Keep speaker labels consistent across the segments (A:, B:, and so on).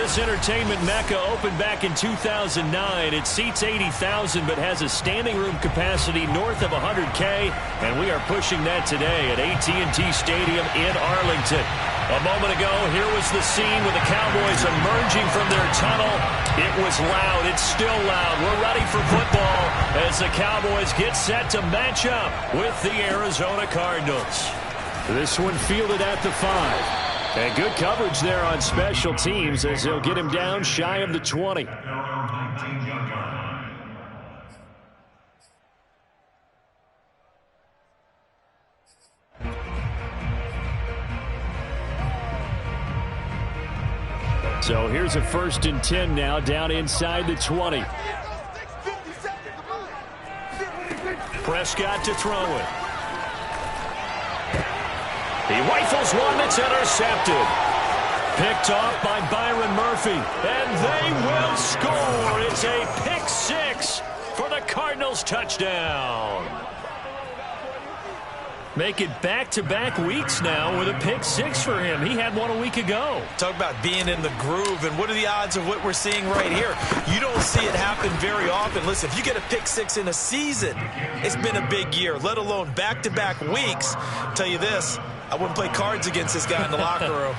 A: This entertainment mecca opened back in 2009. It seats 80,000 but has a standing room capacity north of 100K, and we are pushing that today at AT&T Stadium in Arlington. A moment ago, here was the scene with the Cowboys emerging from their tunnel. It was loud. It's still loud. We're ready for football as the Cowboys get set to match up with the Arizona Cardinals. This one fielded at the 5. And good coverage there on special teams as they'll get him down shy of the 20. So here's a 1st and 10 now down inside the 20. Prescott to throw it. He rifles one that's intercepted. Picked off by Byron Murphy. And they will score. It's a pick 6 for the Cardinals touchdown. Make it back-to-back weeks now with a pick 6 for him. He had one a week ago.
B: Talk about being in the groove, and what are the odds of what we're seeing right here? You don't see it happen very often. Listen, if you get a pick 6 in a season, it's been a big year, let alone back-to-back weeks. I'll tell you this, I wouldn't play cards against this guy in the locker room.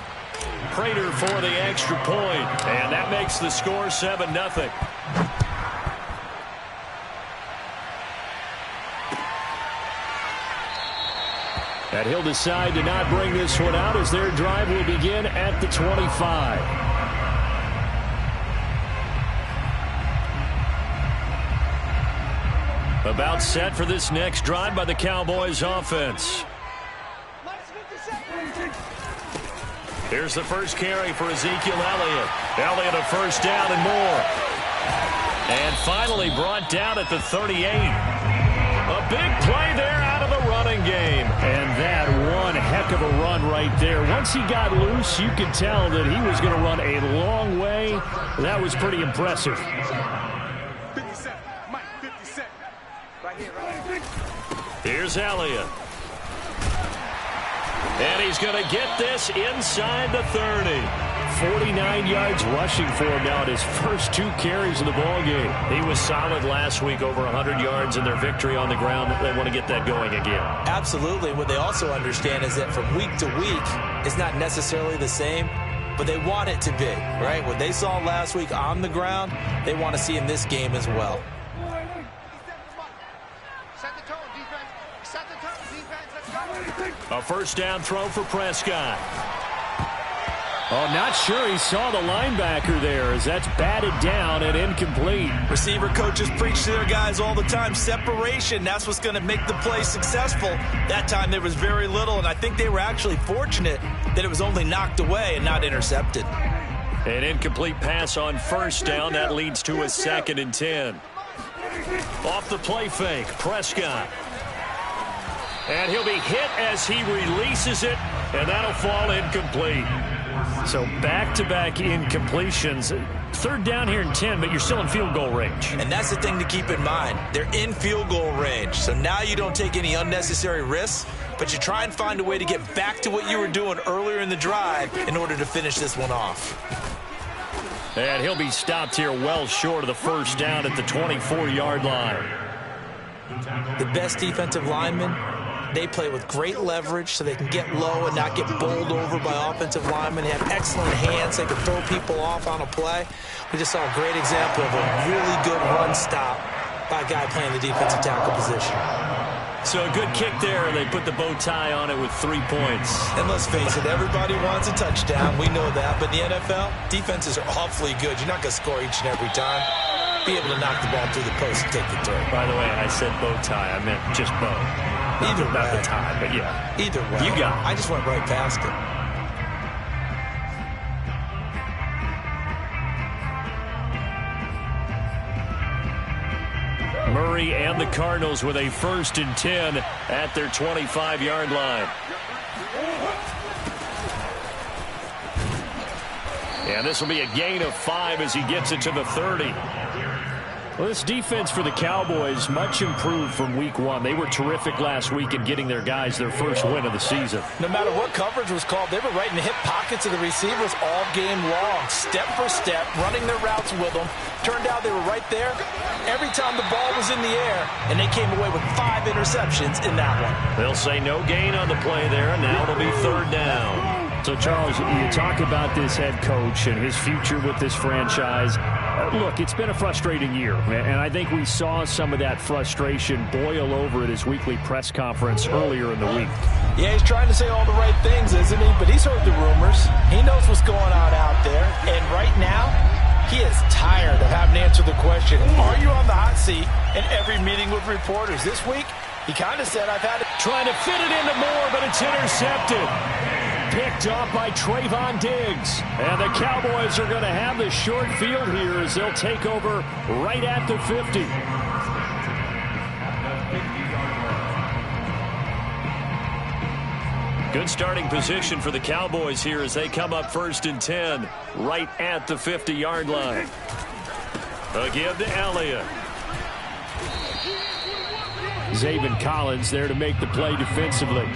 A: Prater for the extra point, and that makes the score 7-0. And he'll decide to not bring this one out as their drive will begin at the 25. About set for this next drive by the Cowboys offense. Here's the first carry for Ezekiel Elliott. Elliott a first down and more. And finally brought down at the 38. A big play there out of the running game. And that one heck of a run right there. Once he got loose, you could tell that he was going to run a long way. That was pretty impressive.
C: 57, Mike, 57. Right here, right here.
A: Here's Elliott. And he's going to get this inside the 30. 49 yards rushing for him now at his first 2 carries of the ball game. He was solid last week, over 100 yards in their victory on the ground. They want to get that going again.
B: Absolutely. What they also understand is that from week to week, it's not necessarily the same, but they want it to be, right? What they saw last week on the ground, they want to see in this game as well.
C: Set the tone, defense. Set the tone, defense. Let's go.
A: A first down throw for Prescott. Oh, not sure he saw the linebacker there as that's batted down and incomplete.
B: Receiver coaches preach to their guys all the time. Separation, that's what's going to make the play successful. That time there was very little, and I think they were actually fortunate that it was only knocked away and not intercepted.
A: An incomplete pass on first down. That leads to a 2nd and 10. Off the play fake, Prescott. And he'll be hit as he releases it, and that'll fall incomplete. So back-to-back incompletions. 3rd down here and 10, but you're still in field goal range.
B: And that's the thing to keep in mind. They're in field goal range. So now you don't take any unnecessary risks, but you try and find a way to get back to what you were doing earlier in the drive in order to finish this one off.
A: And he'll be stopped here well short of the first down at the 24-yard line.
B: The best defensive linemen, they play with great leverage so they can get low and not get bowled over by offensive linemen. They have excellent hands. They can throw people off on a play. We just saw a great example of a really good run stop by a guy playing the defensive tackle position.
A: So a good kick there. They put the bow tie on it with 3 points.
B: And let's face it, everybody wants a touchdown. We know that. But in the NFL, defenses are awfully good. You're not going to score each and every time. Be able to knock the ball through the post and take the throw.
A: By the way, I said bow tie. I meant just bow.
B: Either way.
A: Not the tie, but yeah.
B: Either way.
A: You got it.
B: I just went right past it.
A: Murray and the Cardinals with a 1st and 10 at their 25-yard line. And this will be a gain of 5 as he gets it to the 30. Well, this defense for the Cowboys, much improved from week one. They were terrific last week in getting their guys their first win of the season.
B: No matter what coverage was called, they were right in the hip pockets of the receivers all game long, step for step, running their routes with them. Turned out they were right there every time the ball was in the air, and they came away with 5 interceptions in that one.
A: They'll say no gain on the play there, and now it'll be 3rd down. So, Charles, you talk about this head coach and his future with this franchise. Look, it's been a frustrating year, and I think we saw some of that frustration boil over at his weekly press conference earlier in the week.
B: Yeah, he's trying to say all the right things, isn't he? But he's heard the rumors. He knows what's going on out there. And right now, he is tired of having to answer the question, are you on the hot seat in every meeting with reporters? This week, he kind of said, I've had it.
A: Trying to fit it into Moore, but it's intercepted. Picked off by Trayvon Diggs. And the Cowboys are going to have the short field here as they'll take over right at the 50. Good starting position for the Cowboys here as they come up 1st and 10 right at the 50-yard line. A give to Elliott. Zaven Collins there to make the play defensively.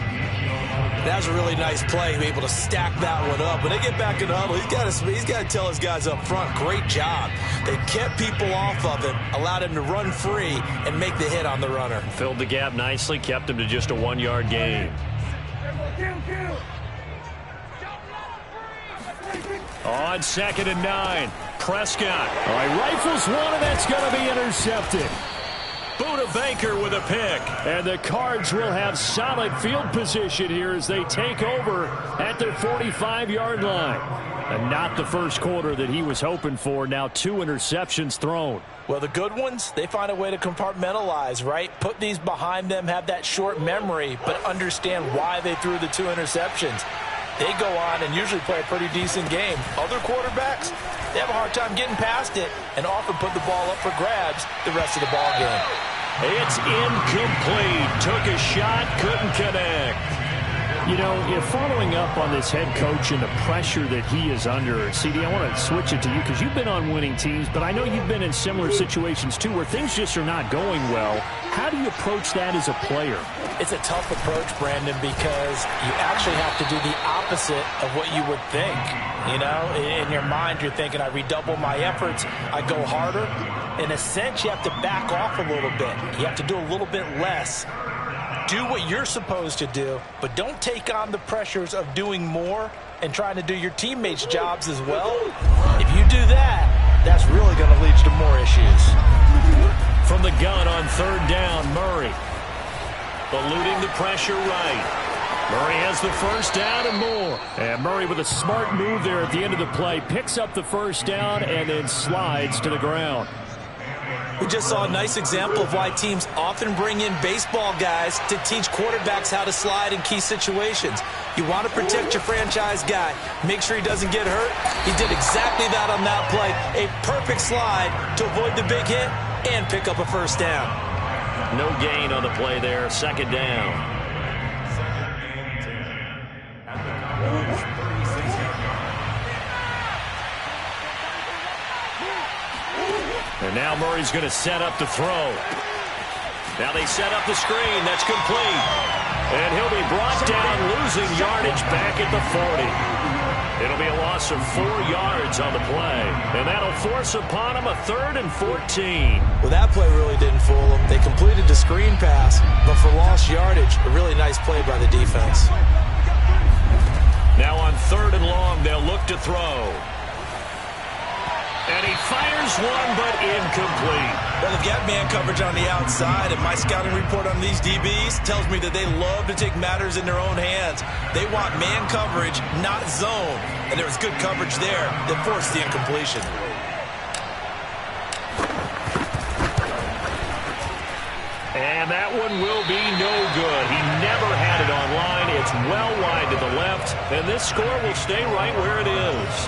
B: That was a really nice play, able to stack that one up. When they get back in the huddle, he's got to tell his guys up front, great job. They kept people off of him, allowed him to run free and make the hit on the runner.
A: Filled the gap nicely, kept him to just a 1-yard gain. On 2nd and 9, Prescott. All right, rifles one, and that's going to be intercepted. Buda Baker with a pick. And the Cards will have solid field position here as they take over at their 45-yard line. And not the first quarter that he was hoping for. Now 2 interceptions thrown.
B: Well, the good ones, they find a way to compartmentalize, right? Put these behind them, have that short memory, but understand why they threw the 2 interceptions. They go on and usually play a pretty decent game. Other quarterbacks, they have a hard time getting past it and often put the ball up for grabs the rest of the ball game.
A: It's incomplete. Took a shot, couldn't connect. You know, if following up on this head coach and the pressure that he is under, CD, I want to switch it to you because you've been on winning teams, but I know you've been in similar situations too where things just are not going well. How do you approach that as a player?
B: It's a tough approach, Brandon, because you actually have to do the opposite of what you would think. You know, in your mind, you're thinking, I redouble my efforts, I go harder. In a sense, you have to back off a little bit. You have to do a little bit less. Do what you're supposed to do, but don't take on the pressures of doing more and trying to do your teammates' jobs as well. If you do that, that's really going to lead to more issues.
A: From the gun on 3rd down, Murray. Eluding the pressure right. Murray has the 1st down and more. And Murray with a smart move there at the end of the play. Picks up the 1st down and then slides to the ground.
B: We just saw a nice example of why teams often bring in baseball guys to teach quarterbacks how to slide in key situations. You want to protect your franchise guy. Make sure he doesn't get hurt. He did exactly that on that play. A perfect slide to avoid the big hit and pick up a 1st down.
A: No gain on the play there. 2nd down. And now Murray's going to set up the throw. Now they set up the screen. That's complete. And he'll be brought down, losing yardage back at the 40. It'll be a loss of 4 yards on the play. And that'll force upon him a 3rd and 14.
B: Well, that play really didn't fool them. They completed the screen pass, but for lost yardage, a really nice play by the defense.
A: Now on 3rd and long, they'll look to throw. And he fires one, but incomplete.
B: Well, they've got man coverage on the outside, and my scouting report on these DBs tells me that they love to take matters in their own hands. They want man coverage, not zone. And there was good coverage there that forced the incompletion.
A: And that one will be no good. He never had it on line. It's well wide to the left, and this score will stay right where it is.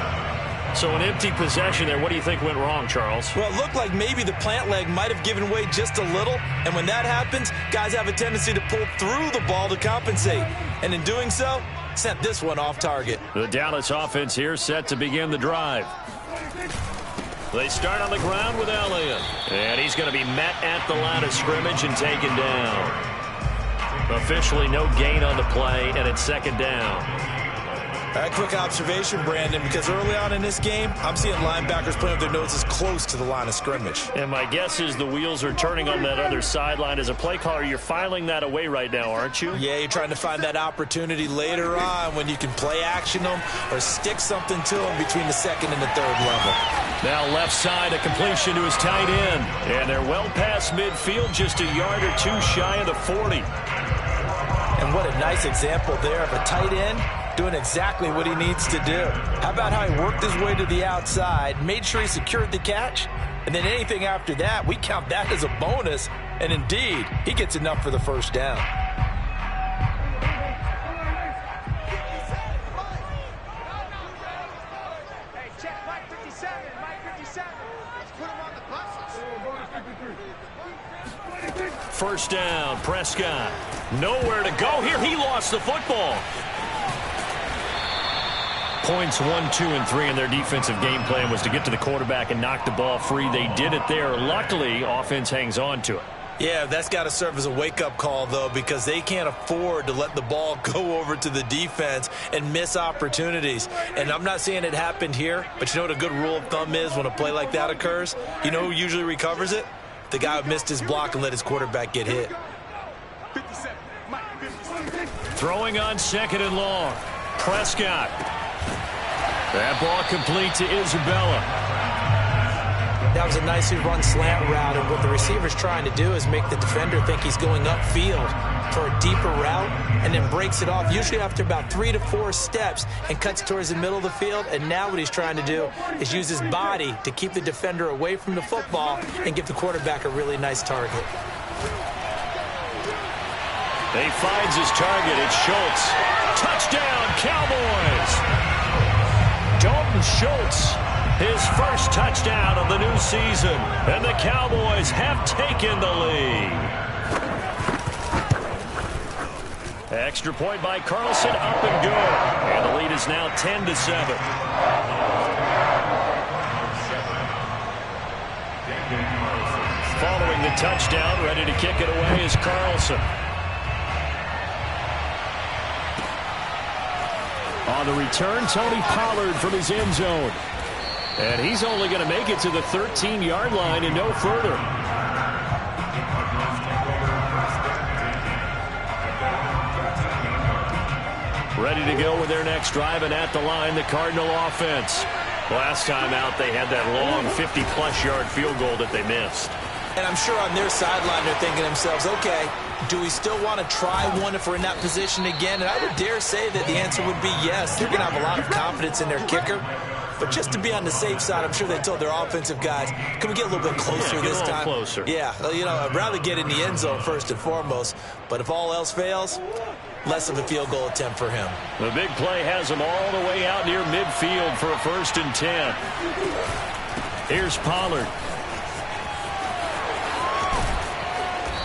A: So an empty possession there. What do you think went wrong, Charles?
B: Well, it looked like maybe the plant leg might have given way just a little. And when that happens, guys have a tendency to pull through the ball to compensate. And in doing so, sent this one off target.
A: The Dallas offense here set to begin the drive. They start on the ground with Elliott. And he's going to be met at the line of scrimmage and taken down. Officially no gain on the play, and it's second down.
B: All right, quick observation, Brandon, because early on in this game, I'm seeing linebackers playing with their noses close to the line of scrimmage.
A: And my guess is the wheels are turning on that other sideline. As a play caller, you're filing that away right now, aren't you?
B: Yeah, you're trying to find that opportunity later on when you can play action them or stick something to them between the second and the third level.
A: Now left side, a completion to his tight end. And they're well past midfield, just a yard or two shy of the 40.
B: And what a nice example there of a tight end doing exactly what he needs to do. How about how he worked his way to the outside, made sure he secured the catch, and then anything after that, we count that as a bonus. And indeed, he gets enough for the first down.
C: Hey, check Mike 57. Mike 57. Let's put him on the buses.
A: First down, Prescott. Nowhere to go here. He lost the football. Points 1, 2, and 3 in their defensive game plan was to get to the quarterback and knock the ball free. They did it there. Luckily, offense hangs on to it.
B: Yeah, that's got to serve as a wake-up call, though, because they can't afford to let the ball go over to the defense and miss opportunities. And I'm not saying it happened here, but you know what a good rule of thumb is when a play like that occurs? You know who usually recovers it? The guy who missed his block and let his quarterback get hit.
C: 57. Mike 57.
A: Throwing on second and long. Prescott. That ball complete to Isabella.
B: That was a nicely run slant route, and what the receiver's trying to do is make the defender think he's going upfield for a deeper route and then breaks it off, usually after about 3 to 4 steps, and cuts towards the middle of the field. And now what he's trying to do is use his body to keep the defender away from the football and give the quarterback a really nice target.
A: He finds his target. It's Schultz. Touchdown, Cowboys! Dalton Schultz, his first touchdown of the new season, and the Cowboys have taken the lead. Extra point by Carlson, up and good, and the lead is now 10-7. Following the touchdown, ready to kick it away is Carlson. On the return, Tony Pollard from his end zone. And he's only going to make it to the 13-yard line and no further. Ready to go with their next drive, and at the line, the Cardinal offense. Last time out, they had that long 50-plus yard field goal that they missed.
B: And I'm sure on their sideline they're thinking to themselves, okay, do we still want to try one if we're in that position again? And I would dare say that the answer would be yes. They're going to have a lot of confidence in their kicker. But just to be on the safe side, I'm sure they told their offensive guys, can we get a little bit closer this time?
A: Closer.
B: Yeah, you know, I'd rather get in the end zone first and foremost. But if all else fails, less of a field goal attempt for him.
A: The big play has him all the way out near midfield for a 1st and 10. Here's Pollard.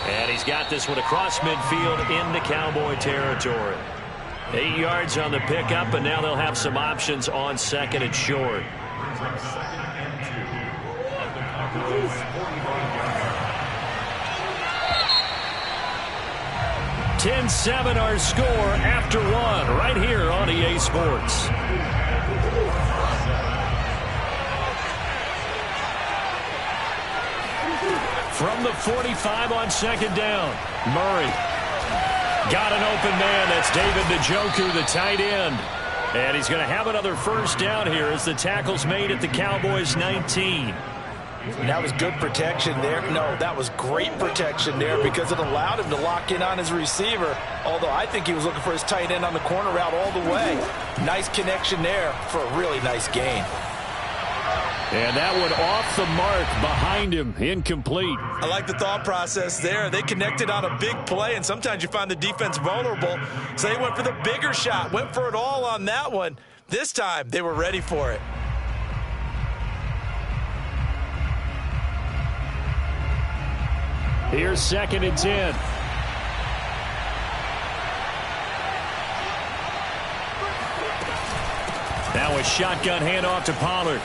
A: And he's got this one across midfield into Cowboy territory. 8 yards on the pickup, and now they'll have some options on second and short. 10-7 our score after one right here on EA Sports. From the 45 on second down, Murray got an open man. That's David Njoku, the tight end. And he's going to have another first down here as the tackle's made at the Cowboys 19.
B: And that was good protection there. No, that was great protection there because it allowed him to lock in on his receiver, although I think he was looking for his tight end on the corner route all the way. Nice connection there for a really nice gain.
A: And that one off the mark behind him, incomplete.
B: I like the thought process there. They connected on a big play, and sometimes you find the defense vulnerable, so they went for the bigger shot, went for it all on that one. This time, they were ready for it.
A: Here's 2nd and 10. Now a shotgun handoff to Pollard.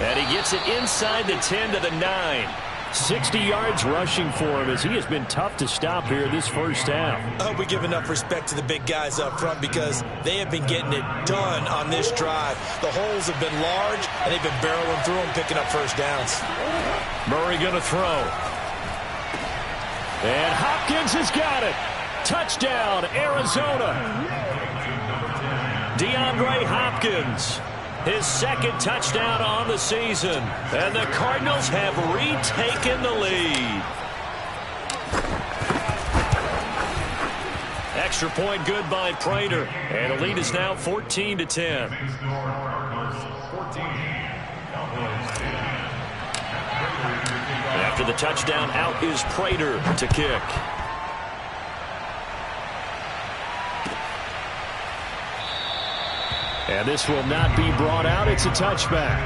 A: And he gets it inside the 10 to the 9. 60 yards rushing for him as he has been tough to stop here this first half.
B: I hope we give enough respect to the big guys up front because they have been getting it done on this drive. The holes have been large, and they've been barreling through them, picking up first downs.
A: Murray going to throw. And Hopkins has got it. Touchdown, Arizona. DeAndre Hopkins. His second touchdown on the season. And the Cardinals have retaken the lead. Extra point good by Prater. And the lead is now 14-10. After the touchdown, out is Prater to kick. And this will not be brought out. It's a touchback.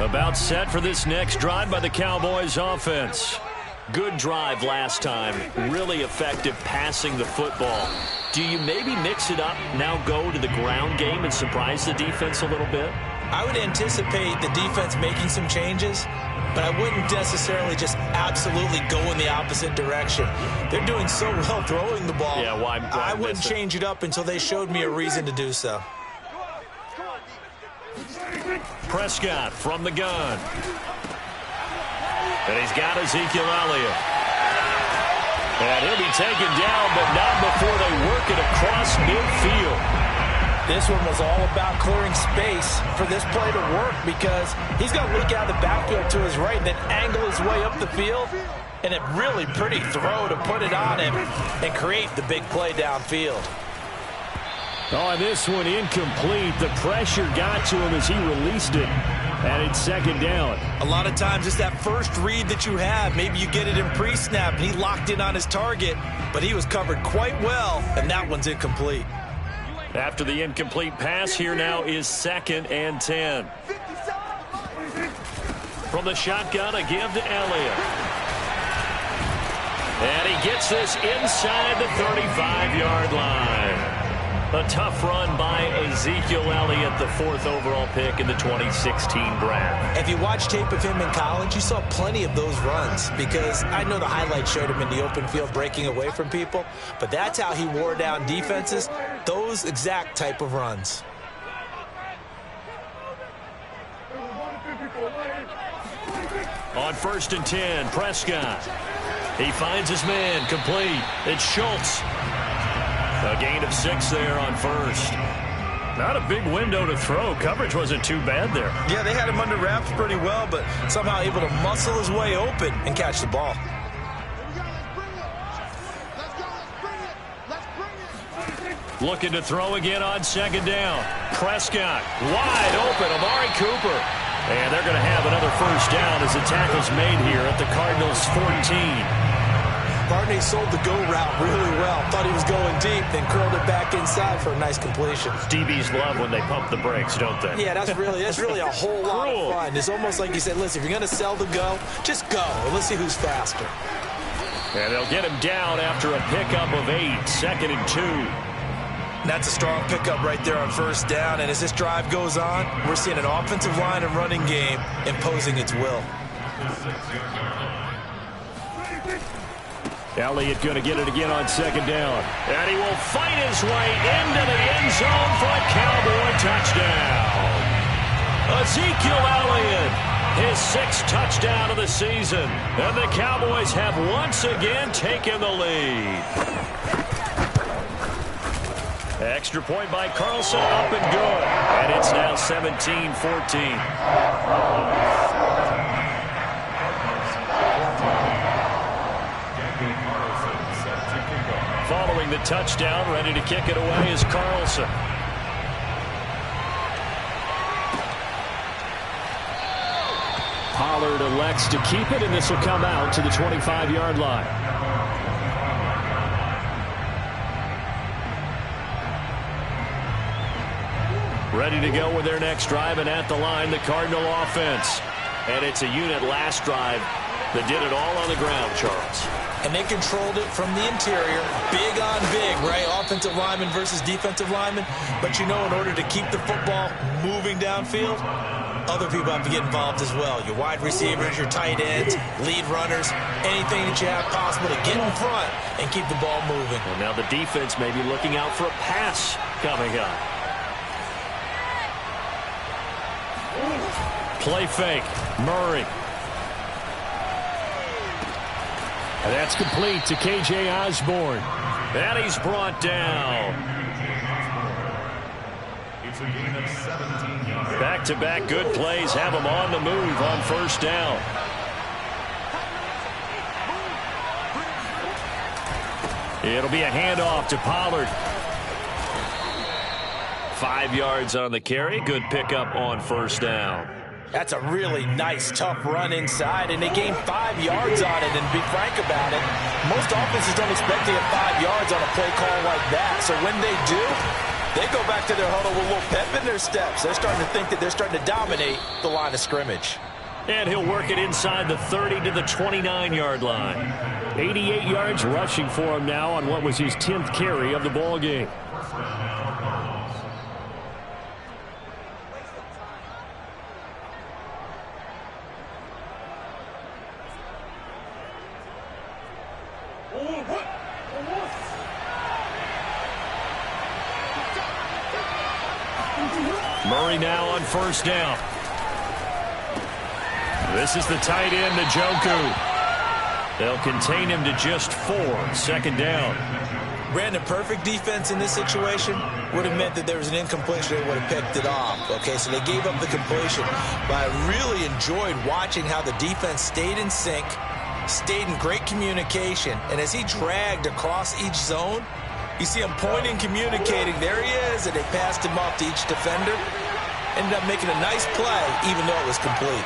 A: About set for this next drive by the Cowboys offense. Good drive last time. Really effective passing the football. Do you maybe mix it up, now go to the ground game and surprise the defense a little bit?
B: I would anticipate the defense making some changes, but I wouldn't necessarily just absolutely go in the opposite direction. They're doing so well throwing the ball.
A: Yeah, why
B: I wouldn't change it up until they showed me a reason to do so.
A: Prescott from the gun. And he's got Ezekiel Elliott. And he'll be taken down, but not before they work it across midfield.
B: This one was all about clearing space for this play to work because he's going to leak out of the backfield to his right and then angle his way up the field. And a really pretty throw to put it on him and create the big play downfield.
A: Oh, this one incomplete. The pressure got to him as he released it. And it's second down.
B: A lot of times it's that first read that you have. Maybe you get it in pre-snap and he locked in on his target, but he was covered quite well, and that one's incomplete.
A: After the incomplete pass, here now is 2nd and 10. From the shotgun, a give to Elliott. And he gets this inside the 35-yard line. A tough run by Ezekiel Elliott, the 4th overall pick in the 2016 draft.
B: If you watched tape of him in college, you saw plenty of those runs because I know the highlights showed him in the open field breaking away from people, but that's how he wore down defenses, those exact type of runs.
A: On 1st and 10, Prescott. He finds his man, complete. It's Schultz. A gain of 6 there on 1st. Not a big window to throw. Coverage wasn't too bad there.
B: Yeah, they had him under wraps pretty well, but somehow able to muscle his way open and catch the ball.
A: Looking to throw again on 2nd down. Prescott wide open. Amari Cooper. And they're going to have another first down as the tackle's made here at the Cardinals 14.
B: Barney sold the go route really well. Thought he was going deep, then curled it back inside for a nice completion.
A: DBs love when they pump the brakes, don't they?
B: Yeah, that's really a whole lot of fun. It's almost like you said, listen, if you're going to sell the go, just go, and let's see who's faster.
A: And they'll get him down after a pickup of 8, 2nd and 2.
B: That's a strong pickup right there on 1st down, and as this drive goes on, we're seeing an offensive line and running game imposing its will.
A: Elliott going to get it again on 2nd down. And he will fight his way into the end zone for a Cowboy touchdown. Ezekiel Elliott, his 6th touchdown of the season. And the Cowboys have once again taken the lead. Extra point by Carlson, up and good. And it's now 17-14. Following the touchdown, ready to kick it away is Carlson. Pollard elects to keep it, and this will come out to the 25-yard line. Ready to go with their next drive, and at the line, the Cardinal offense. And it's a unit last drive They did it all on the ground, Charles.
B: And they controlled it from the interior, big on big, right? Offensive lineman versus defensive lineman. But you know, in order to keep the football moving downfield, other people have to get involved as well. Your wide receivers, your tight ends, lead runners, anything that you have possible to get in front and keep the ball moving.
A: Well, now the defense may be looking out for a pass coming up. Play fake. Murray. And that's complete to K.J. Osborne. And he's brought down.
D: It's a gain of 17 yards.
A: Back-to-back good plays have him on the move on first down. It'll be a handoff to Pollard. 5 yards on the carry. Good pickup on first down.
B: That's a really nice, tough run inside, and they gained 5 yards on it. And to be frank about it, most offenses don't expect to get 5 yards on a play call like that. So when they do, they go back to their huddle with a little pep in their steps. They're starting to think that they're starting to dominate the line of scrimmage.
A: And he'll work it inside the 30 to the 29-yard line. 88 yards rushing for him now on what was his 10th carry of the ball game. Murray now on first down. This is the tight end, Njoku. They'll contain him to just 4. Second down.
B: Brandon, perfect defense in this situation would have meant that there was an incompletion. They would have picked it off. Okay, so they gave up the completion. But I really enjoyed watching how the defense stayed in sync, stayed in great communication, and as he dragged across each zone, you see him pointing, communicating. There he is, and they passed him off to each defender. Ended up making a nice play, even though it was complete.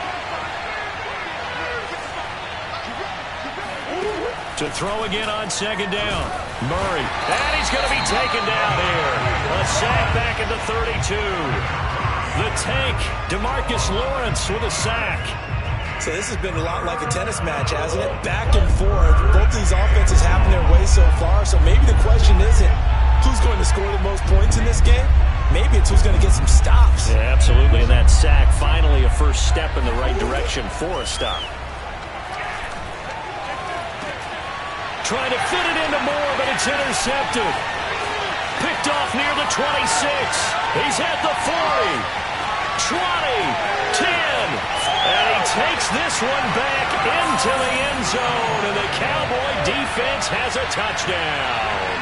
A: To throw again on second down. Murray. And he's going to be taken down here. A sack back at the 32. The tank, DeMarcus Lawrence with a sack.
B: So this has been a lot like a tennis match, hasn't it? Back and forth. Both these offenses having their way so far. So maybe the question isn't who's going to score the most points in this game. Maybe it's who's going to get some stops.
A: Yeah, absolutely. And that sack, finally a first step in the right direction for a stop. Trying to fit it into Moore, but it's intercepted. Picked off near the 26. He's at the 40. 20. 10. And he takes this one back into the end zone. And the Cowboy defense has a touchdown.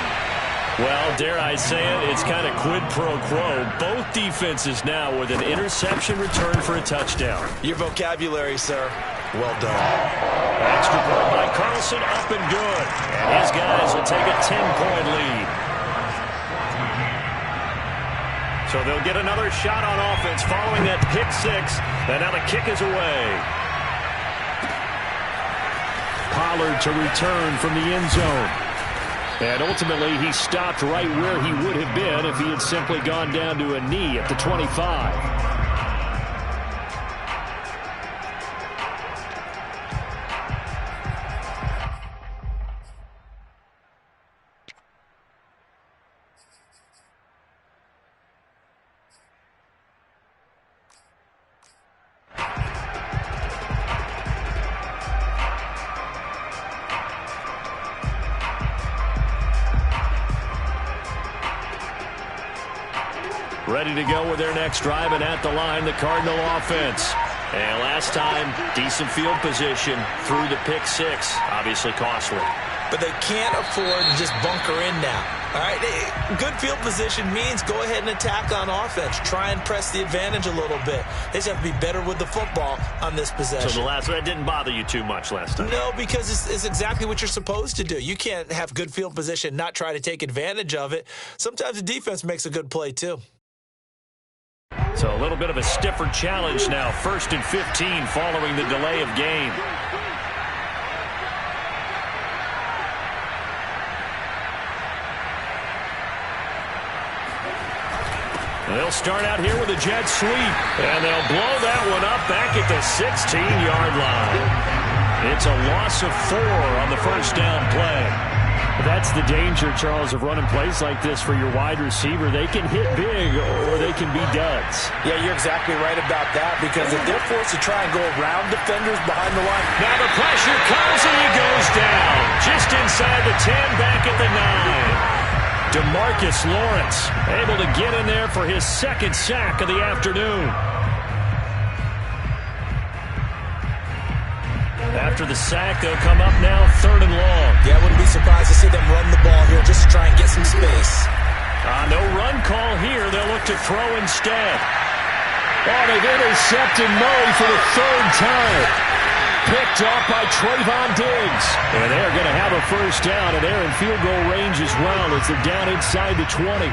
A: Well, dare I say it, it's kind of quid pro quo. Both defenses now with an interception return for a touchdown.
B: Your vocabulary, sir. Well done.
A: Extra point by Carlson, up and good. And his guys will take a 10-point lead. So they'll get another shot on offense following that pick six. And now the kick is away. Pollard to return from the end zone. And ultimately, he stopped right where he would have been if he had simply gone down to a knee at the 25. Ready to go with their next drive, and at the line, the Cardinal offense. And last time, decent field position through the pick six. Obviously costly.
B: But they can't afford to just bunker in now. All right, good field position means go ahead and attack on offense. Try and press the advantage a little bit. They just have to be better with the football on this possession.
A: So the last one didn't bother you too much last time?
B: No, because it's exactly what you're supposed to do. You can't have good field position, not try to take advantage of it. Sometimes the defense makes a good play, too.
A: So a little bit of a stiffer challenge now. 1st and 15 following the delay of game. They'll start out here with a jet sweep. And they'll blow that one up back at the 16-yard line. It's a loss of 4 on the first down play. That's the danger, Charles, of running plays like this for your wide receiver. They can hit big or they can be duds.
B: Yeah, you're exactly right about that, because if they're forced to try and go around defenders behind the line.
A: Now the pressure comes and he goes down. Just inside the 10, back at the 9. DeMarcus Lawrence able to get in there for his second sack of the afternoon. After the sack, they'll come up now 3rd and long.
B: Yeah, I wouldn't be surprised to see them run the ball here just to try and get some space.
A: No run call here. They'll look to throw instead. Oh, they've intercepted Murray for the 3rd time. Picked off by Trayvon Diggs. And they're going to have a first down, and they're in field goal range as well as they're down inside the 20.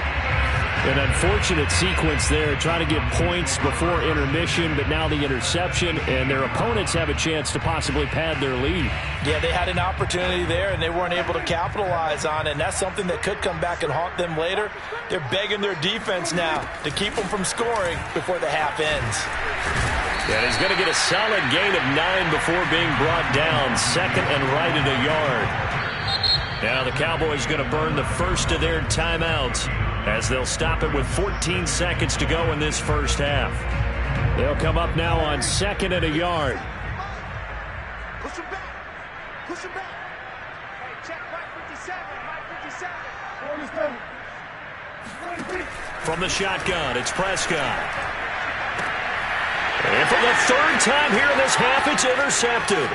A: An unfortunate sequence there, trying to get points before intermission, but now the interception, and their opponents have a chance to possibly pad their lead.
B: Yeah, they had an opportunity there, and they weren't able to capitalize on it, and that's something that could come back and haunt them later. They're begging their defense now to keep them from scoring before the half ends.
A: And he's going to get a solid gain of 9 before being brought down, 2nd and right at a yard. Now the Cowboys going to burn the first of their timeouts, as they'll stop it with 14 seconds to go in this first half. They'll come up now on 2nd and a yard.
C: Push him back. Push him back. Hey, check Mike 57. Mike 57.
A: From the shotgun, it's Prescott. And for the 3rd time here in this half, it's intercepted.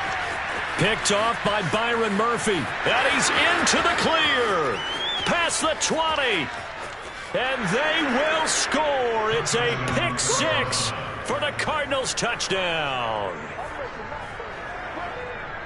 A: Picked off by Byron Murphy. And he's into the clear. Past the 20. And they will score. It's a pick 6 for the Cardinals touchdown.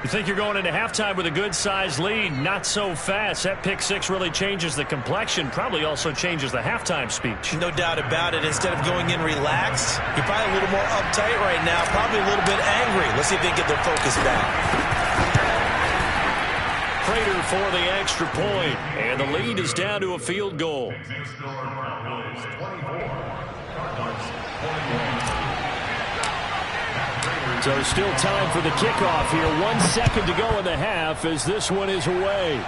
A: You think you're going into halftime with a good-sized lead? Not so fast. That pick 6 really changes the complexion. Probably also changes the halftime speech.
B: No doubt about it. Instead of going in relaxed, you're probably a little more uptight right now. Probably a little bit angry. Let's see if they can get their focus back.
A: Prater for the extra point, and the lead is down to a field goal. So still time for the kickoff here. 1 second to go in the half as this one is away.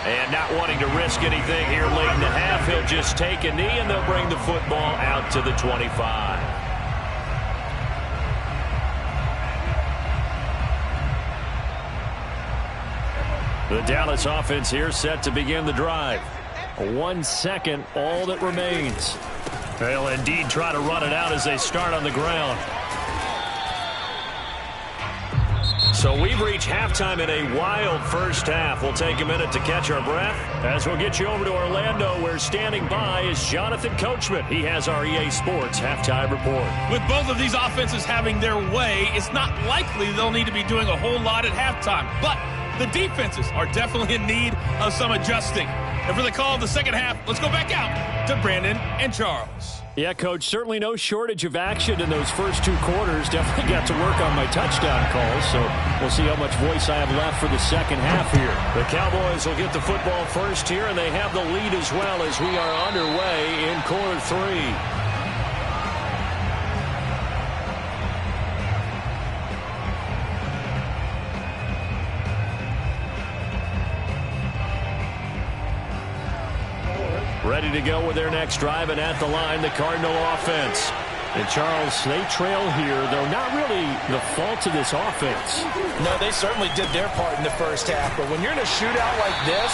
A: And not wanting to risk anything here late in the half, he'll just take a knee and they'll bring the football out to the 25. The Dallas offense here set to begin the drive. 1 second, all that remains. They'll indeed try to run it out as they start on the ground. So we've reached halftime in a wild first half. We'll take a minute to catch our breath as we'll get you over to Orlando, where standing by is Jonathan Coachman. He has our EA Sports halftime report.
E: With both of these offenses having their way, it's not likely they'll need to be doing a whole lot at halftime. But the defenses are definitely in need of some adjusting. And for the call of the second half, let's go back out to Brandon and Charles.
A: Yeah, Coach, certainly no shortage of action in those first 2 quarters. Definitely got to work on my touchdown calls, so we'll see how much voice I have left for the second half here. The Cowboys will get the football first here, and they have the lead as well as we are underway in quarter 3. Ready to go with their next drive, and at the line, the Cardinal offense. And Charles, they trail here, though not really the fault of this offense.
B: No, they certainly did their part in the first half, but when you're in a shootout like this,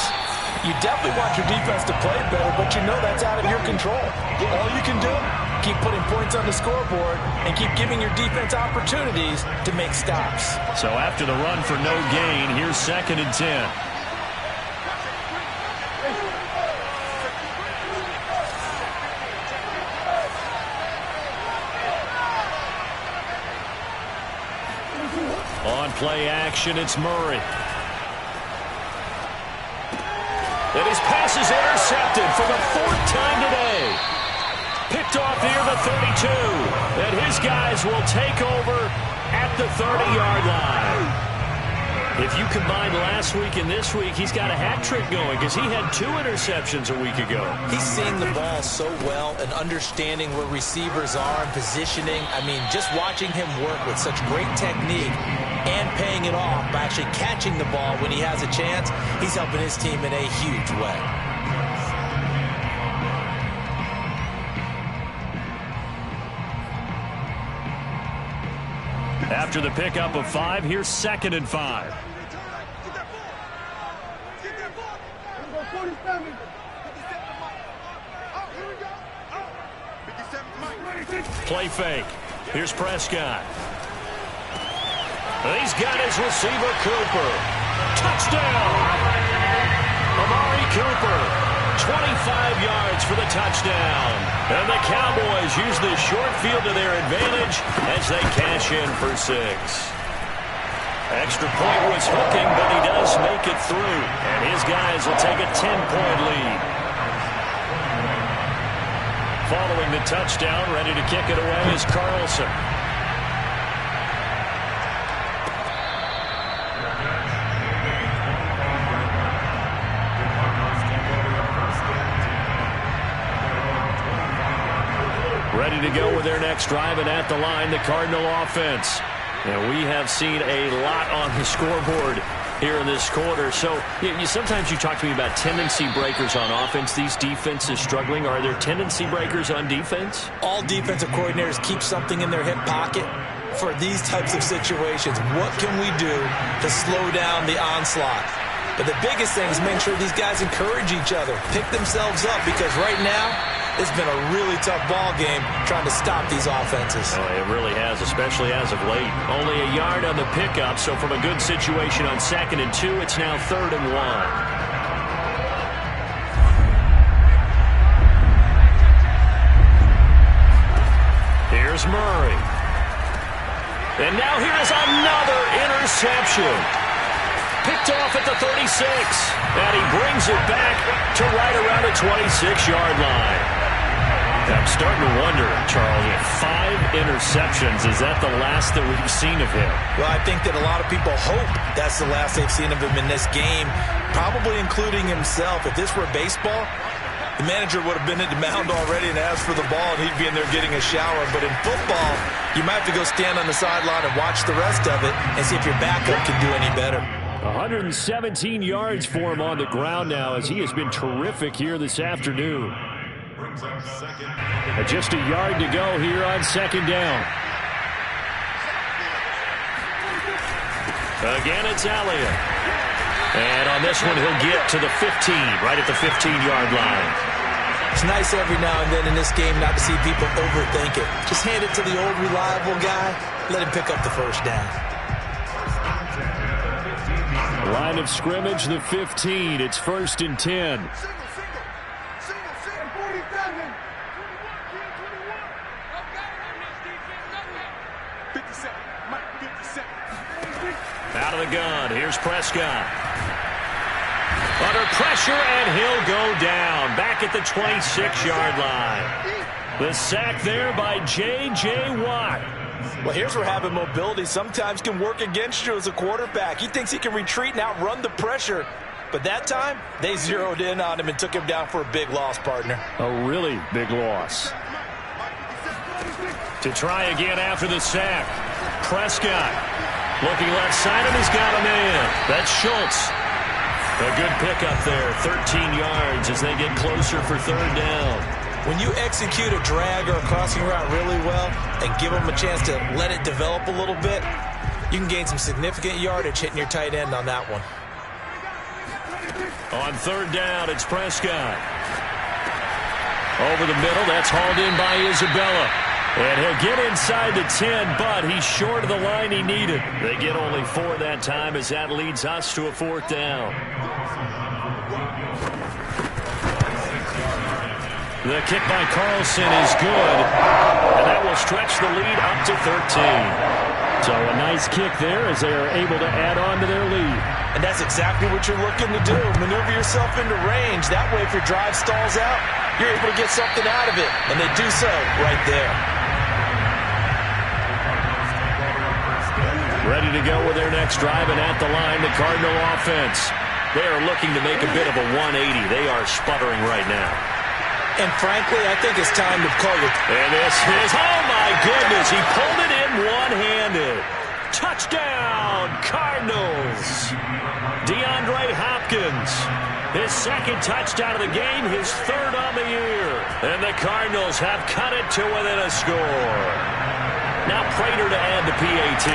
B: you definitely want your defense to play better, but you know that's out of your control. All you can do, keep putting points on the scoreboard and keep giving your defense opportunities to make stops.
A: So after the run for no gain, here's 2nd and 10. On play action, it's Murray. And his pass is intercepted for the 4th time today. Picked off near the 32. And his guys will take over at the 30-yard line. If you combine last week and this week, he's got a hat trick going because he had 2 interceptions a week ago.
B: He's seeing the ball so well and understanding where receivers are and positioning. I mean, just watching him work with such great technique and paying it off by actually catching the ball when he has a chance, he's helping his team in a huge way.
A: After the pickup of 5, here's 2nd and 5. Play fake. Here's Prescott. He's got his receiver, Cooper. Touchdown! Amari Cooper, 25 yards for the touchdown. And the Cowboys use this short field to their advantage as they cash in for 6. Extra point was hooking, but he does make it through. And his guys will take a 10-point lead. Following the touchdown, ready to kick it away is Carlson. Ready to go with their next drive, and at the line, the Cardinal offense. And we have seen a lot on the scoreboard here in this quarter. So sometimes you talk to me about tendency breakers on offense. These defenses struggling. Are there tendency breakers on defense?
B: All defensive coordinators keep something in their hip pocket for these types of situations. What can we do to slow down the onslaught? But the biggest thing is make sure these guys encourage each other, pick themselves up, because right now it's been a really tough ball game trying to stop these offenses.
A: Oh, it really has, especially as of late. Only a yard on the pickup, so from a good situation on 2nd and 2, it's now 3rd and 1. Here's Murray. And now here is another interception. Picked off at the 36. And he brings it back to right around the 26-yard line. I'm starting to wonder, Charles, 5 interceptions. Is that the last that we've seen of him?
B: Well, I think that a lot of people hope that's the last they've seen of him in this game, probably including himself. If this were baseball, the manager would have been at the mound already and asked for the ball, and he'd be in there getting a shower. But in football, you might have to go stand on the sideline and watch the rest of it and see if your backup can do any better.
A: 117 yards for him on the ground now, as he has been terrific here this afternoon. Just a yard to go here on 2nd down. Again, it's Elliott. And on this one, he'll get to the 15, right at the 15-yard line.
B: It's nice every now and then in this game not to see people overthink it. Just hand it to the old reliable guy, let him pick up the first down.
A: Line of scrimmage, the 15. It's 1st and 10. Out of the gun, here's Prescott. Under pressure, and he'll go down. Back at the 26-yard line. The sack there by J.J. Watt.
B: Well, here's where having mobility sometimes can work against you as a quarterback. He thinks he can retreat and outrun the pressure. But that time, they zeroed in on him and took him down for a big loss, partner.
A: A really big loss. To try again after the sack. Prescott. Looking left side, and he's got a man. That's Schultz. A good pickup there, 13 yards as they get closer for 3rd down.
B: When you execute a drag or a crossing route really well and give them a chance to let it develop a little bit, you can gain some significant yardage hitting your tight end on that one.
A: On 3rd down, it's Prescott. Over the middle, that's hauled in by Isabella. And he'll get inside the 10, but he's short of the line he needed. They get only 4 that time as that leads us to a 4th down. The kick by Carlson is good, and that will stretch the lead up to 13. So a nice kick there as they are able to add on to their lead.
B: And that's exactly what you're looking to do. Maneuver yourself into range. That way, if your drive stalls out, you're able to get something out of it. And they do so right there.
A: Ready to go with their next drive, and at the line, the Cardinal offense. They are looking to make a bit of a 180. They are sputtering right now.
B: And frankly, I think it's time to call it.
A: And this is, oh my goodness, he pulled it in one-handed. Touchdown, Cardinals. DeAndre Hopkins, his second touchdown of the game, his third on the year. And the Cardinals have cut it to within a score. Now Prater to add the PAT.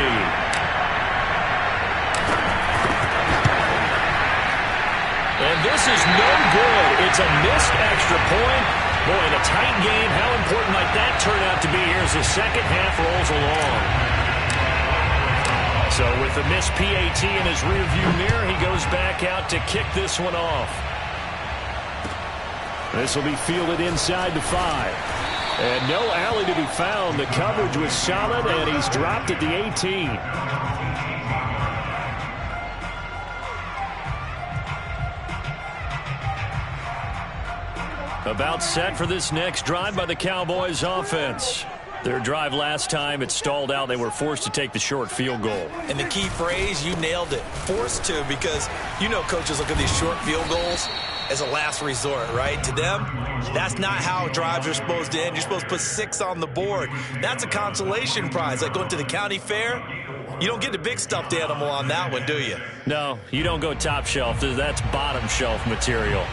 A: And this is no good. It's a missed extra point. Boy, in a tight game, how important might that turn out to be here as the second half rolls along? So with the missed PAT in his rearview mirror, he goes back out to kick this one off. This will be fielded inside the 5. And no alley to be found. The coverage was solid, and he's dropped at the 18. About set for this next drive by the Cowboys offense. Their drive last time, it stalled out. They were forced to take the short field goal.
B: And the key phrase, you nailed it. Forced to, because you know coaches look at these short field goals as a last resort, right? To them, that's not how drives are supposed to end. You're supposed to put 6 on the board. That's a consolation prize. Like going to the county fair, you don't get the big stuffed animal on that one, do you?
A: No, you don't go top shelf. That's bottom shelf material.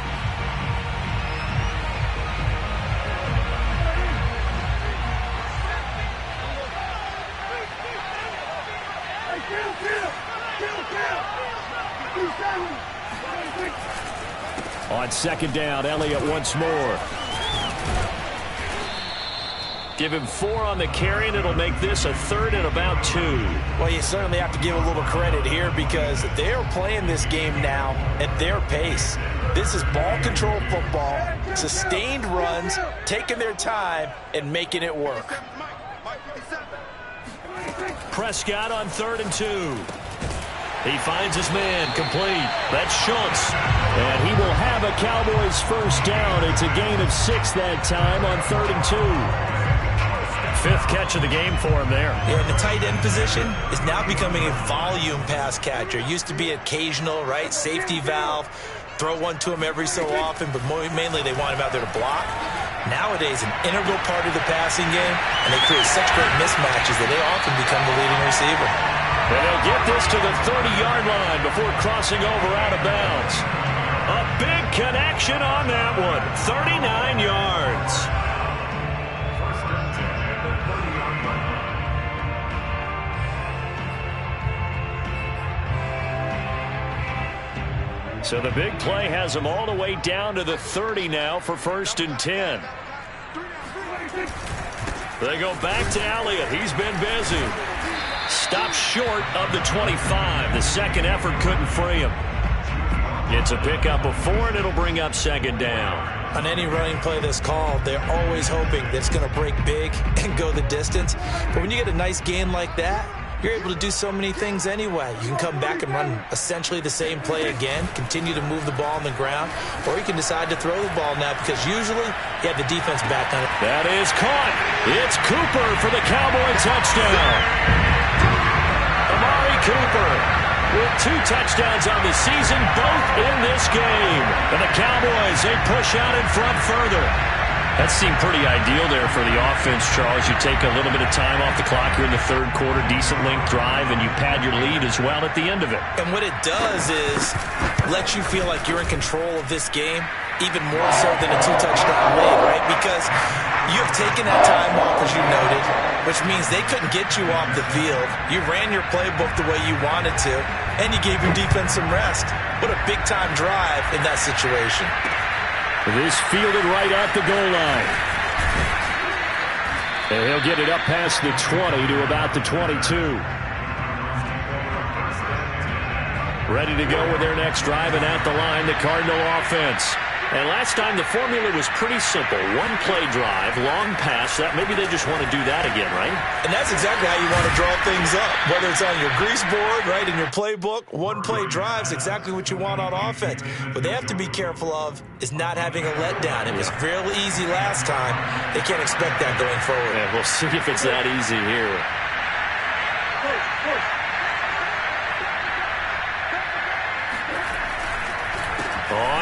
A: On second down, Elliott once more. Give him 4 on the carry, and it'll make this a 3rd and about 2.
B: Well, you certainly have to give a little credit here because they're playing this game now at their pace. This is ball control football, sustained runs, taking their time, and making it work.
A: Prescott on 3rd and 2. He finds his man, complete. That's Schultz. And he will have a Cowboys first down. It's a gain of 6 that time on 3rd and 2. 5th catch of the game for him there.
B: Yeah, and the tight end position is now becoming a volume pass catcher. Used to be occasional, right? Safety valve. Throw one to him every so often, but mainly they want him out there to block. Nowadays, an integral part of the passing game, and they create such great mismatches that they often become the leading receiver.
A: And they'll get this to the 30-yard line before crossing over out of bounds. A big connection on that one. 39 yards. So the big play has them all the way down to the 30 now for 1st and 10. They go back to Elliott. He's been busy. Stopped short of the 25. The second effort couldn't free him. It's a pickup of 4, and it'll bring up 2nd down.
B: On any running play that's called, they're always hoping that it's going to break big and go the distance. But when you get a nice gain like that, you're able to do so many things anyway. You can come back and run essentially the same play again, continue to move the ball on the ground, or you can decide to throw the ball now because usually you have the defense back on it.
A: That is caught. It's Cooper for the Cowboy touchdown. Amari Cooper with 2 touchdowns on the season, both in this game. And the Cowboys, they push out in front further. That seemed pretty ideal there for the offense, Charles. You take a little bit of time off the clock here in the 3rd quarter, decent length drive, and you pad your lead as well at the end of it.
B: And what it does is let you feel like you're in control of this game, even more so than a 2-touchdown lead, right? Because you have taken that time off, as you noted, which means they couldn't get you off the field. You ran your playbook the way you wanted to, and you gave your defense some rest. What a big-time drive in that situation.
A: This fielded right at the goal line. And he'll get it up past the 20 to about the 22. Ready to go with their next drive, and at the line, the Cardinal offense. And last time, the formula was pretty simple. 1-play drive, long pass. That maybe they just want to do that again, right?
B: And that's exactly how you want to draw things up. Whether it's on your grease board, right, in your playbook, 1-play drive is exactly what you want on offense. What they have to be careful of is not having a letdown. It was real easy last time. They can't expect that going forward.
A: Yeah, we'll see if it's that easy here.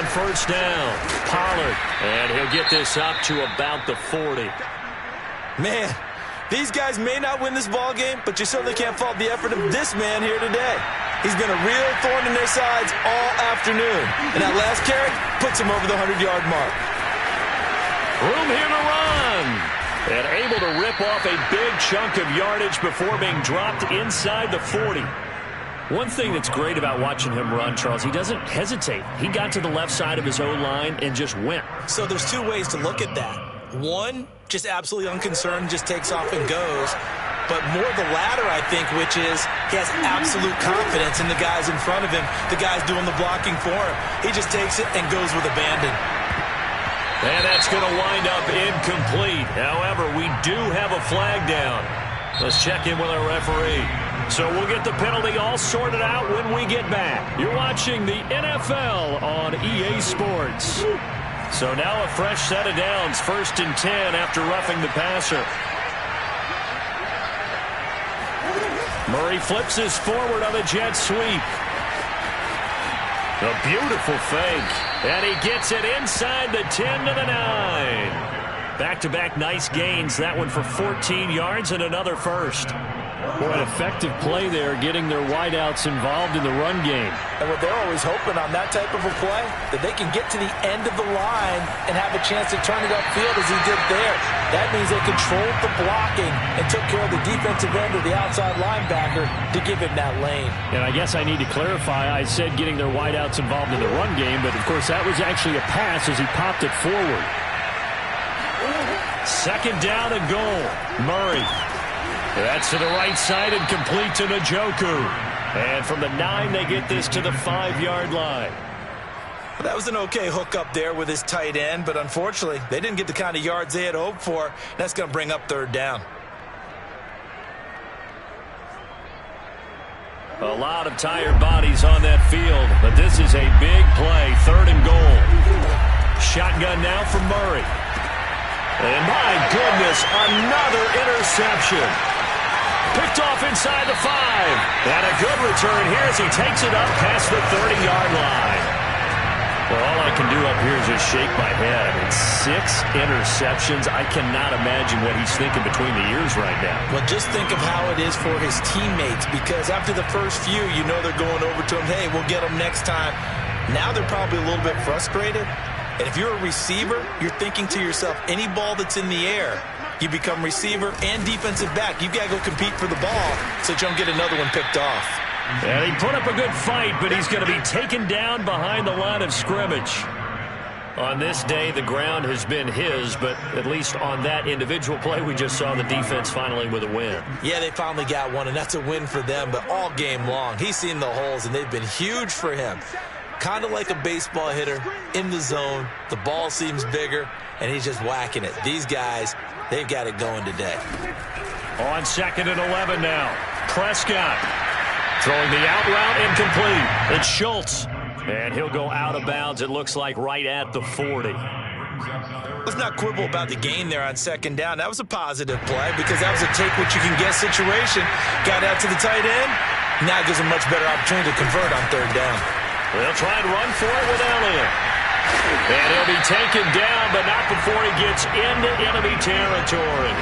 A: On first down, Pollard, and he'll get this up to about the 40.
B: Man, these guys may not win this ball game, but you certainly can't fault the effort of this man here today. He's been a real thorn in their sides all afternoon, and that last carry puts him over the 100-yard mark.
A: Room here to run, and able to rip off a big chunk of yardage before being dropped inside the 40. One thing that's great about watching him run, Charles, he doesn't hesitate. He got to the left side of his O-line and just went.
B: So there's two ways to look at that. One, just absolutely unconcerned, just takes off and goes. But more the latter, I think, which is he has absolute confidence in the guys in front of him, the guys doing the blocking for him. He just takes it and goes with abandon.
A: And that's going to wind up incomplete. However, we do have a flag down. Let's check in with our referee. So we'll get the penalty all sorted out when we get back. You're watching the NFL on EA Sports. So now a fresh set of downs, 1st and 10 after roughing the passer. Murray flips this forward on a jet sweep. A beautiful fake. And he gets it inside the 10 to the 9. Back-to-back nice gains. That one for 14 yards and another first. Boy, an effective play there, getting their wideouts involved in the run game.
B: And what they're always hoping on that type of a play, that they can get to the end of the line and have a chance to turn it upfield as he did there. That means they controlled the blocking and took care of the defensive end or the outside linebacker to give him that lane. And I guess I need to clarify, I said getting their wideouts involved in the run game, but of course that was actually a pass as he popped it forward.
A: 2nd down and goal. Murray. That's to the right side and complete to Njoku. And from the 9, they get this to the 5-yard line.
B: Well, that was an okay hook up there with his tight end, but unfortunately, they didn't get the kind of yards they had hoped for. That's going to bring up 3rd down.
A: A lot of tired bodies on that field, but this is a big play. 3rd and goal. Shotgun now from Murray. And my goodness, another interception. Picked off inside the 5. And a good return here as he takes it up past the 30-yard line. Well, all I can do up here is just shake my head. It's 6 interceptions. I cannot imagine what he's thinking between the ears right now.
B: Well, just think of how it is for his teammates, because after the first few, you know they're going over to him, hey, we'll get him next time. Now they're probably a little bit frustrated. And if you're a receiver, you're thinking to yourself, any ball that's in the air, you become receiver and defensive back. You've got to go compete for the ball so that you don't get another one picked off.
A: And he put up a good fight, but he's going to be taken down behind the line of scrimmage. On this day, the ground has been his, but at least on that individual play, we just saw the defense finally with a win.
B: Yeah, they finally got one, and that's a win for them, but all game long, he's seen the holes, and they've been huge for him. Kind of like a baseball hitter in the zone. The ball seems bigger, and he's just whacking it. These guys, they've got it going today.
A: On 2nd and 11 now. Prescott throwing the out route incomplete. It's Schultz. And he'll go out of bounds, it looks like, right at the 40.
B: Let's not quibble about the gain there on 2nd down. That was a positive play because that was a take-what-you-can-get situation. Got out to the tight end. Now it gives him a much better opportunity to convert on 3rd down.
A: They'll try and run for it with Elliott. And he'll be taken down, but not before he gets into enemy territory.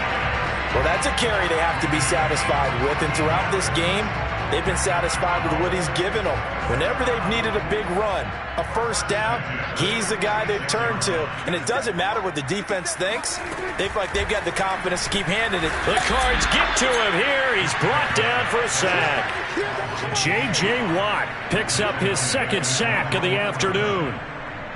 B: Well, that's a carry they have to be satisfied with. And throughout this game, they've been satisfied with what he's given them. Whenever they've needed a big run, a 1st down, he's the guy they've turned to. And it doesn't matter what the defense thinks. They feel like they've got the confidence to keep handing it.
A: The Cards get to him here. He's brought down for a sack. J.J. Watt picks up his 2nd sack of the afternoon.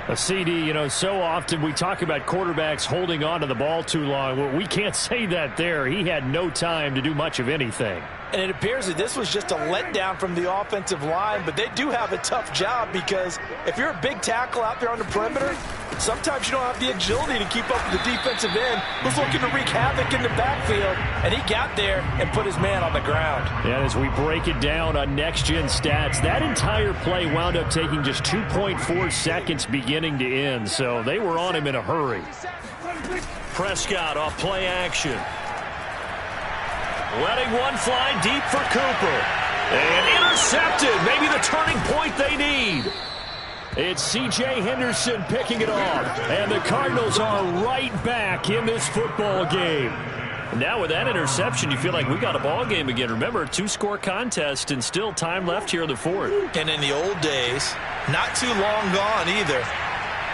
A: A CD, so often we talk about quarterbacks holding on to the ball too long. Well, we can't say that there. He had no time to do much of anything.
B: And it appears that this was just a letdown from the offensive line, but they do have a tough job because if you're a big tackle out there on the perimeter, sometimes you don't have the agility to keep up with the defensive end who's looking to wreak havoc in the backfield, and he got there and put his man on the ground.
A: And as we break it down on next-gen stats, that entire play wound up taking just 2.4 seconds beginning to end, so they were on him in a hurry. Prescott off play action. Letting one fly deep for Cooper. And intercepted. Maybe the turning point they need. It's C.J. Henderson picking it off. And the Cardinals are right back in this football game. Now with that interception, you feel like we got a ball game again. Remember, a 2-score contest and still time left here in the fourth.
B: And in the old days, not too long gone either.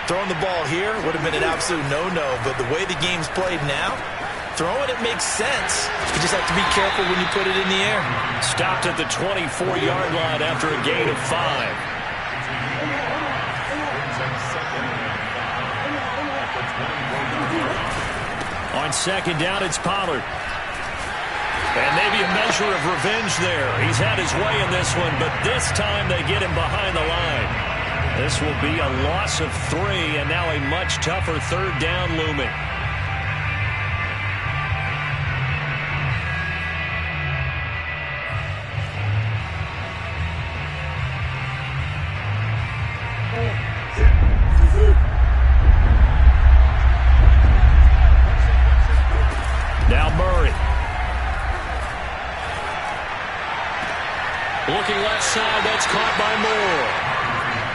B: Throwing the ball here would have been an absolute no-no, but the way the game's played now, throwing it makes sense. You just have to be careful when you put it in the air.
A: Stopped at the 24-yard line after a gain of 5. On second down, it's Pollard. And maybe a measure of revenge there. He's had his way in this one, but this time they get him behind the line. This will be a loss of 3, and now a much tougher third down looming. Now Murray. Looking left side, that's caught by Moore.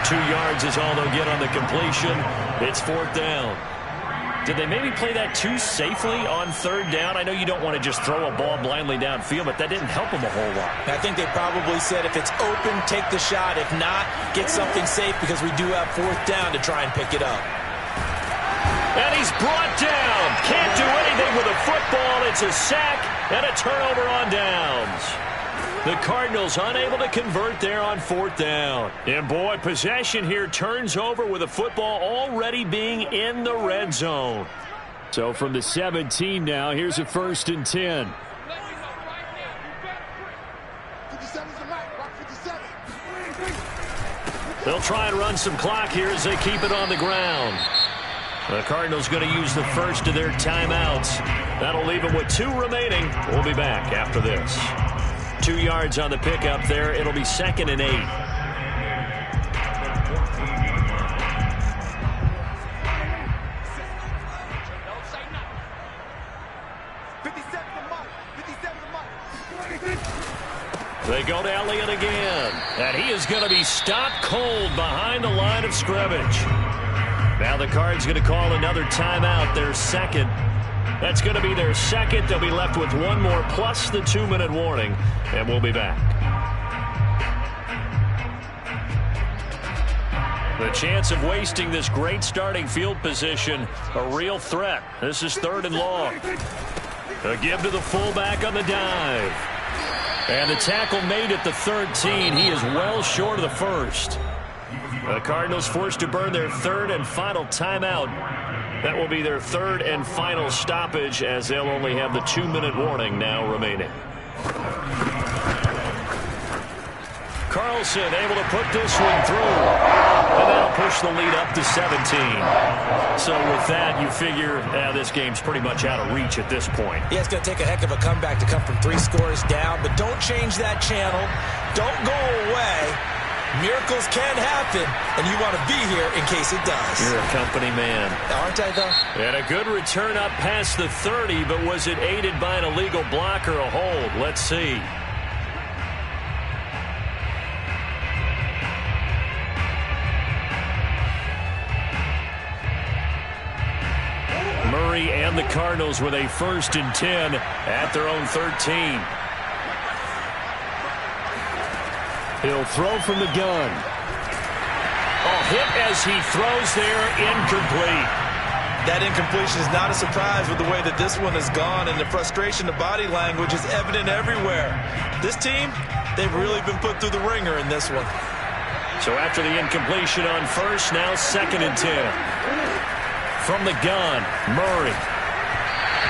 A: 2 yards is all they'll get on the completion. It's 4th down. Did they maybe play that too safely on 3rd down? I know you don't want to just throw a ball blindly downfield, but that didn't help them a whole lot.
B: I think they probably said if it's open, take the shot. If not, get something safe because we do have 4th down to try and pick it up.
A: And he's brought down. Can't do anything with a football. It's a sack and a turnover on downs. The Cardinals unable to convert there on 4th down. And boy, possession here turns over with a football already being in the red zone. So from the 17 now, here's a 1st and 10.
C: 57's the right, rock 57.
A: They'll try and run some clock here as they keep it on the ground. The Cardinals going to use the first of their timeouts. That'll leave them with 2 remaining. We'll be back after this. 2 yards on the pickup there. It'll be 2nd and 8. They go to Elliott again. And he is going to be stopped cold behind the line of scrimmage. Now the Cards going to call another timeout, their 2nd. That's going to be their 2nd. They'll be left with 1 more plus the 2-minute warning, and we'll be back. The chance of wasting this great starting field position, a real threat. This is 3rd and long. A give to the fullback on the dive. And the tackle made at the 13. He is well short of the 1st. The Cardinals forced to burn their 3rd and final timeout. That will be their 3rd and final stoppage as they'll only have the 2-minute warning now remaining. Carlson able to put this one through. And that'll push the lead up to 17. So with that, you figure this game's pretty much out of reach at this point.
B: Yeah, it's going to take a heck of a comeback to come from 3 scores down, but don't change that channel. Don't go away. Miracles can happen, and you want to be here in case it does.
A: You're a company man.
B: Aren't I, though?
A: And a good return up past the 30, but was it aided by an illegal block or a hold? Let's see. Murray and the Cardinals with a 1st and 10 at their own 13. He'll throw from the gun. Hit as he throws there, incomplete.
B: That incompletion is not a surprise with the way that this one has gone, and the frustration, the body language is evident everywhere. This team, they've really been put through the ringer in this one.
A: So after the incompletion on 1st, now 2nd and 10. From the gun, Murray.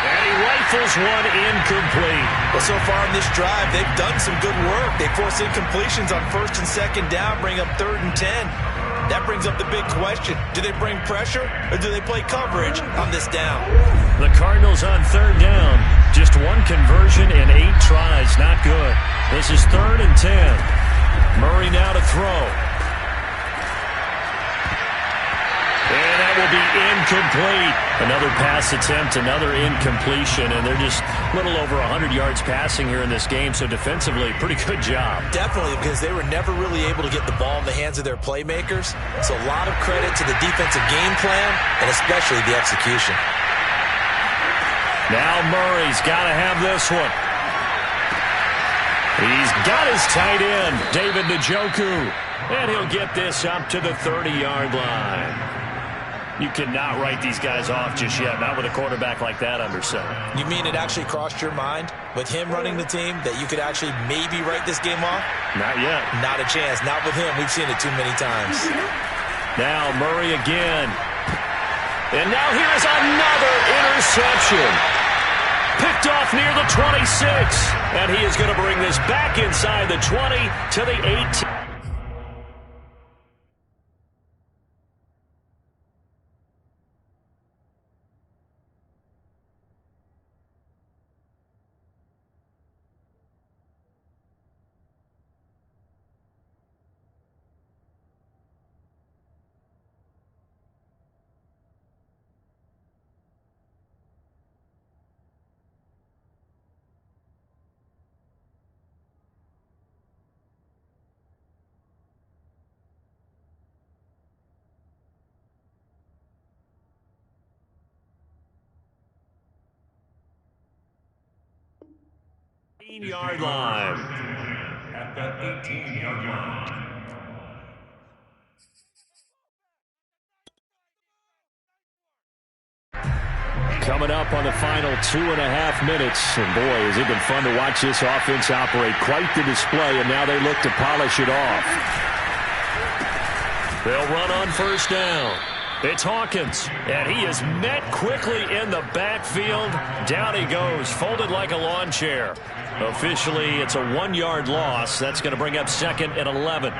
A: And he rifles one incomplete.
B: Well, so far in this drive, they've done some good work. They force incompletions on 1st and 2nd down, bring up 3rd and 10. That brings up the big question. Do they bring pressure or do they play coverage on this down?
A: The Cardinals on 3rd down. Just 1 conversion and 8 tries. Not good. This is 3rd and 10. Murray now to throw. And that will be incomplete. Another pass attempt, another incompletion, and they're just a little over 100 yards passing here in this game, so defensively, pretty good job.
B: Definitely, because they were never really able to get the ball in the hands of their playmakers. So a lot of credit to the defensive game plan, and especially the execution.
A: Now Murray's got to have this one. He's got his tight end, David Njoku. And he'll get this up to the 30-yard line. You cannot write these guys off just yet, not with a quarterback like that under center.
B: You mean it actually crossed your mind with him running the team that you could actually maybe write this game off?
A: Not yet.
B: Not a chance. Not with him. We've seen it too many times.
A: Now Murray again. And now here's another interception. Picked off near the 26. And he is going to bring this back inside the 20 to the 18. Yard line.
D: At the 18-yard line.
A: Coming up on the final 2.5 minutes. And boy, has it been fun to watch this offense operate. Quite the display, and now they look to polish it off. They'll run on first down. It's Hawkins, and he is met quickly in the backfield. Down he goes, folded like a lawn chair. Officially, it's a 1-yard loss. That's going to bring up second and 11.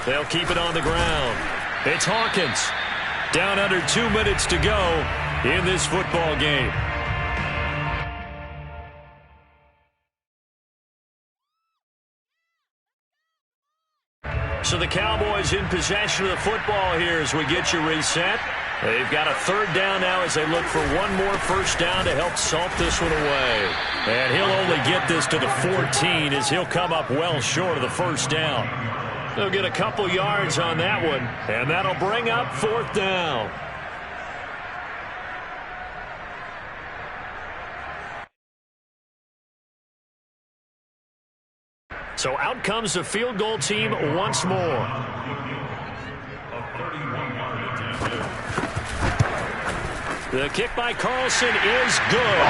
A: They'll keep it on the ground. It's Hawkins. Down under 2 minutes to go in this football game. So the Cowboys in possession of the football here as we get you reset. They've got a third down now as they look for one more first down to help salt this one away. And he'll only get this to the 14 as he'll come up well short of the first down. They'll get a couple yards on that one, and that'll bring up fourth down. So out comes the field goal team once more. The kick by Carlson is good.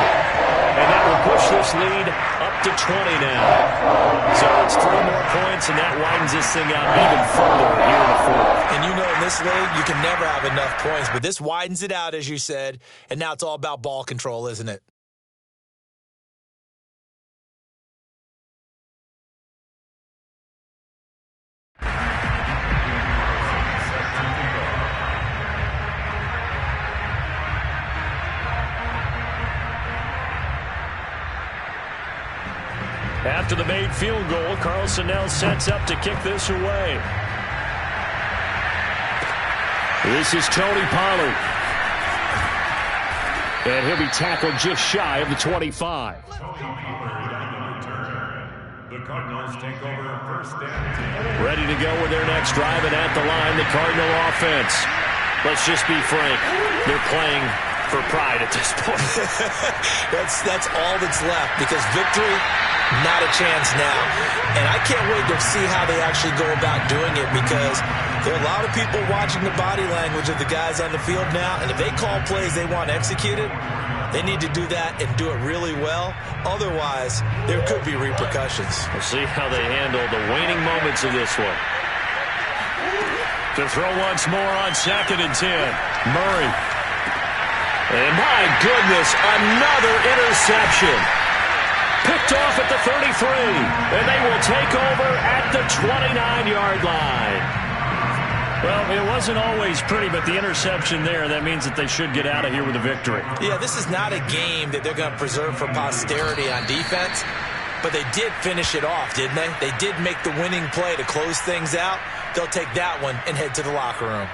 A: And that will push this lead up to 20 now. So it's 3 more points, and that widens this thing out even further here in the fourth.
B: And you know in this league, you can never have enough points. But this widens it out, as you said. And now it's all about ball control, isn't it?
A: After the made field goal, Carlson now sets up to kick this away. This is Tony Pollard. And he'll be tackled just shy of the 25.
D: The Cardinals take over first down.
A: Ready to go with their next drive, and at the line, the Cardinal offense. Let's just be frank. They're playing for pride at this point.
B: That's all that's left, because victory, not a chance now. And I can't wait to see how they actually go about doing it, because there are a lot of people watching the body language of the guys on the field now, and if they call plays they want executed, they need to do that and do it really well. Otherwise, there could be repercussions.
A: We'll see how they handle the waning moments of this one. To throw once more on 2nd and 10. Murray. And my goodness, another interception. picked off at the 33, and they will take over at the 29-yard line. Well, it wasn't always pretty, but the interception there, that means that they should get out of here with a victory.
B: Yeah, this is not a game that they're going to preserve for posterity on defense, but they did finish it off, didn't they? They did make the winning play to close things out. They'll take that one and head to the locker room.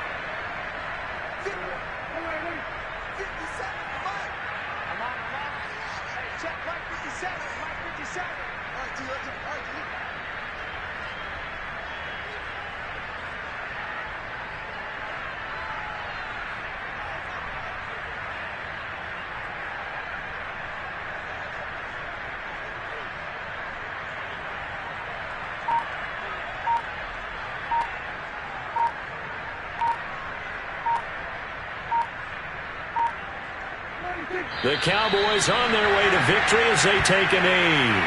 A: The Cowboys on their way to victory as they take a knee.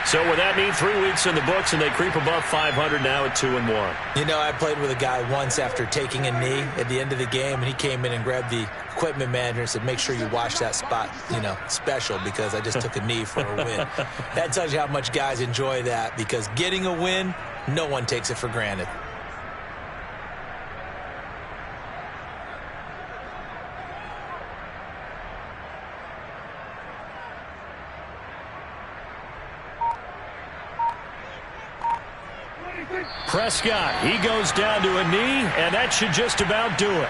A: So would that mean 3 weeks in the books and they creep above 500 now at 2-1?
B: You know, I played with a guy once after taking a knee at the end of the game, and he came in and grabbed the equipment manager and said, make sure you watch that spot, you know, special, because I just took a knee for a win. That tells you how much guys enjoy that, because getting a win, no one takes it for granted.
A: Prescott, he goes down to a knee, and that should just about do it.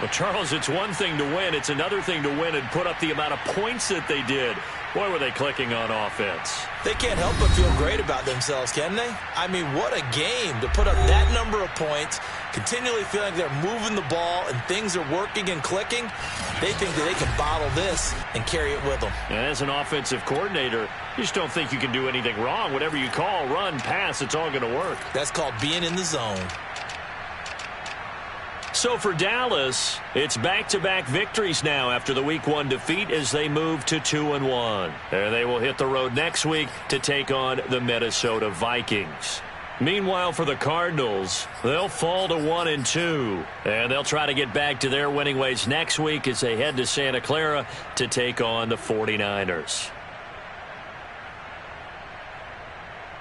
A: Well, Charles, it's one thing to win. It's another thing to win and put up the amount of points that they did. Boy, were they clicking on offense.
B: They can't help but feel great about themselves, can they? I mean, what a game to put up that number of points, continually feeling they're moving the ball and things are working and clicking. They think that they can bottle this and carry it with them.
A: And as an offensive coordinator, you just don't think you can do anything wrong. Whatever you call, run, pass, it's all going to work.
B: That's called being in the zone.
A: So for Dallas, it's back-to-back victories now after the Week 1 defeat as they move to 2-1. And they will hit the road next week to take on the Minnesota Vikings. Meanwhile, for the Cardinals, they'll fall to 1-2. And they'll try to get back to their winning ways next week as they head to Santa Clara to take on the 49ers.